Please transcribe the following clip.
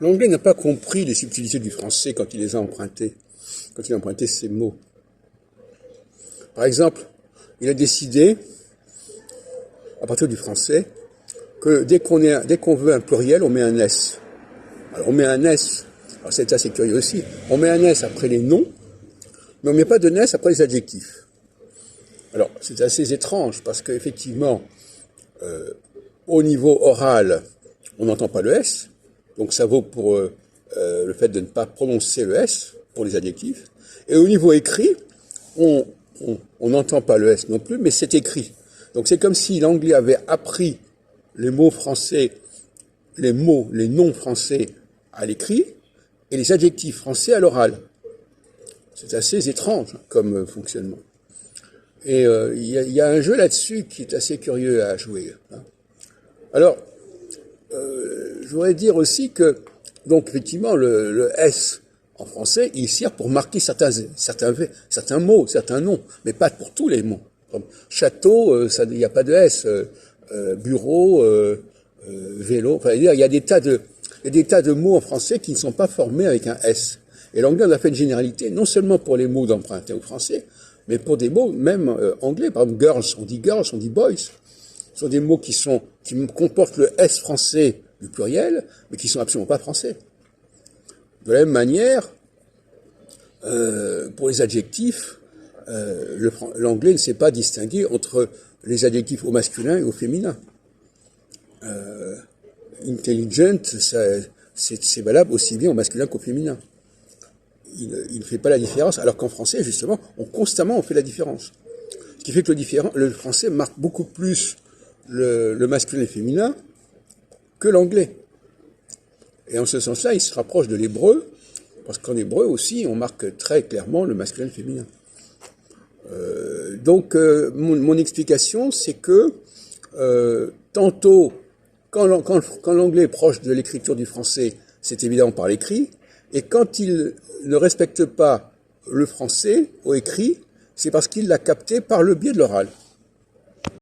L'anglais n'a pas compris les subtilités du français quand il les a empruntés, quand il a emprunté ces mots. Par exemple, il a décidé, à partir du français, que dès qu'on veut un pluriel, on met un S. Alors on met un S, alors c'est assez curieux aussi, on met un S après les noms, mais on ne met pas de S après les adjectifs. Alors c'est assez étrange parce qu'effectivement, au niveau oral, on n'entend pas le S, donc ça vaut pour le fait de ne pas prononcer le S pour les adjectifs. Et au niveau écrit, on n'entend pas le S non plus, mais c'est écrit. Donc c'est comme si l'anglais avait appris les mots français, les noms français à l'écrit, et les adjectifs français à l'oral. C'est assez étrange comme fonctionnement. Et il y a un jeu là-dessus qui est assez curieux à jouer. Hein. Alors, je voudrais dire aussi que, donc effectivement, le S en français, il sert pour marquer certains mots, certains noms, mais pas pour tous les mots. Comme château, il n'y a pas de S. Bureau, vélo, enfin, il y a des tas de mots en français qui ne sont pas formés avec un S. Et l'anglais en a fait une généralité, non seulement pour les mots d'emprunter au français, mais pour des mots même anglais. Par exemple, girls, on dit boys. Ce sont des mots qui comportent le S français du pluriel, mais qui sont absolument pas français. De la même manière, pour les adjectifs, l'anglais ne sait pas distinguer entre les adjectifs au masculin et au féminin. Intelligent, c'est valable aussi bien au masculin qu'au féminin. Il ne fait pas la différence, alors qu'en français, justement, on fait la différence. Ce qui fait que le français marque beaucoup plus le masculin et le féminin que l'anglais. Et en ce sens-là, il se rapproche de l'hébreu, parce qu'en hébreu aussi, on marque très clairement le masculin et le féminin. Donc, mon explication, c'est que tantôt, quand l'anglais est proche de l'écriture du français, c'est évidemment par l'écrit, et quand il ne respecte pas le français au écrit, c'est parce qu'il l'a capté par le biais de l'oral.